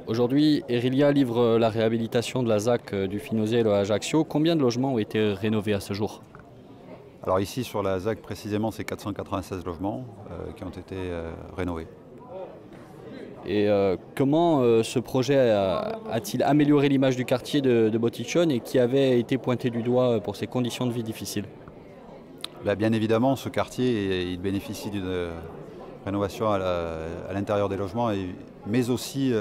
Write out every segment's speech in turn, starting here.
Aujourd'hui, Erilia livre la réhabilitation de la ZAC du Finausiel à Ajaccio. Combien de logements ont été rénovés à ce jour? Alors ici sur la ZAC précisément c'est 496 logements qui ont été rénovés. Et comment ce projet a-t-il amélioré l'image du quartier de Botticelli et qui avait été pointé du doigt pour ses conditions de vie difficiles? Bien évidemment ce quartier il bénéficie d'une rénovation à l'intérieur des logements, mais aussi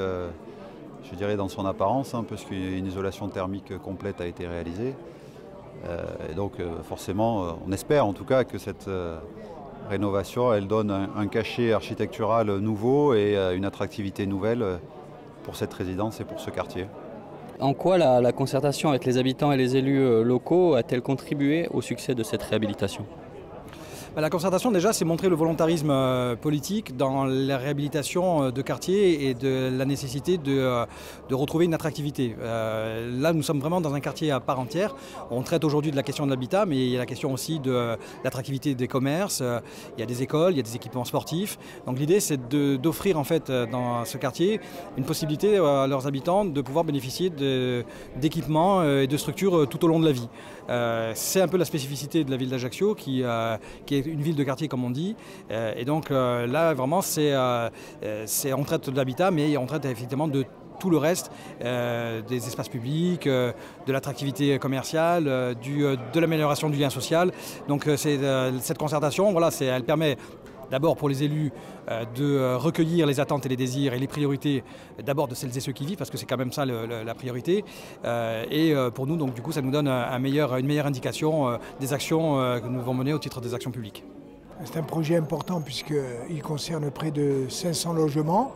je dirais dans son apparence, parce qu'une isolation thermique complète a été réalisée. Et donc forcément on espère en tout cas que cette rénovation elle donne un cachet architectural nouveau et une attractivité nouvelle pour cette résidence et pour ce quartier. En quoi la concertation avec les habitants et les élus locaux a-t-elle contribué au succès de cette réhabilitation? La concertation, déjà, c'est montrer le volontarisme politique dans la réhabilitation de quartiers et de la nécessité de retrouver une attractivité. Là, nous sommes vraiment dans un quartier à part entière. On traite aujourd'hui de la question de l'habitat, mais il y a la question aussi de l'attractivité des commerces. Il y a des écoles, il y a des équipements sportifs. Donc l'idée, c'est d'offrir en fait dans ce quartier une possibilité à leurs habitants de pouvoir bénéficier d'équipements et de structures tout au long de la vie. C'est un peu la spécificité de la ville d'Ajaccio qui est une ville de quartier comme on dit, et donc là vraiment on traite de l'habitat, mais on traite effectivement de tout le reste, des espaces publics, de l'attractivité commerciale, de l'amélioration du lien social. Donc cette concertation, voilà, elle permet d'abord pour les élus de recueillir les attentes et les désirs et les priorités d'abord de celles et ceux qui vivent, parce que c'est quand même ça la priorité. Et pour nous, donc du coup, ça nous donne une meilleure indication des actions que nous devons mener au titre des actions publiques. C'est un projet important puisqu'il concerne près de 500 logements.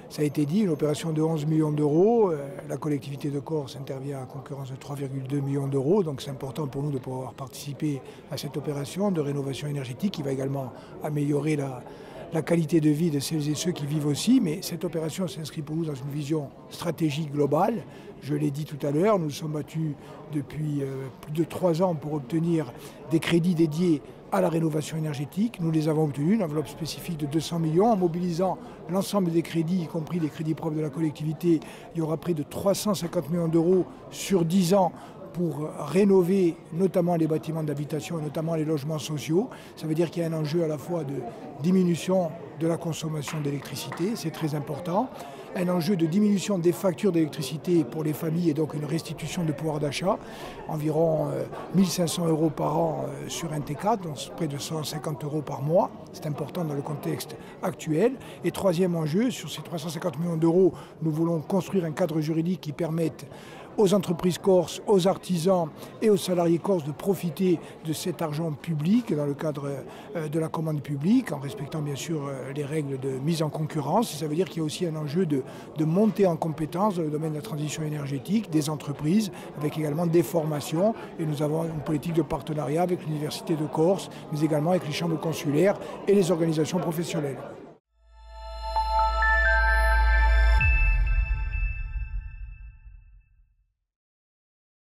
Ça a été dit, une opération de 11 millions d'euros. La collectivité de Corse intervient à concurrence de 3,2 millions d'euros. Donc c'est important pour nous de pouvoir participer à cette opération de rénovation énergétique qui va également améliorer la qualité de vie de celles et ceux qui vivent aussi. Mais cette opération s'inscrit pour nous dans une vision stratégique globale. Je l'ai dit tout à l'heure, nous nous sommes battus depuis plus de 3 ans pour obtenir des crédits dédiés à la rénovation énergétique. Nous les avons obtenus, une enveloppe spécifique de 200 millions. En mobilisant l'ensemble des crédits, y compris les crédits propres de la collectivité, il y aura près de 350 millions d'euros sur 10 ans pour rénover notamment les bâtiments d'habitation et notamment les logements sociaux. Ça veut dire qu'il y a un enjeu à la fois de diminution de la consommation d'électricité, c'est très important, un enjeu de diminution des factures d'électricité pour les familles et donc une restitution de pouvoir d'achat, environ 1 500 € par an sur un T4, donc près de 150 € par mois. C'est important dans le contexte actuel. Et troisième enjeu, sur ces 350 millions d'euros, nous voulons construire un cadre juridique qui permette aux entreprises corses, aux artisans et aux salariés corses de profiter de cet argent public dans le cadre de la commande publique, en respectant bien sûr les règles de mise en concurrence. Et ça veut dire qu'il y a aussi un enjeu de montée en compétences dans le domaine de la transition énergétique, des entreprises, avec également des formations. Et nous avons une politique de partenariat avec l'Université de Corse, mais également avec les chambres consulaires et les organisations professionnelles.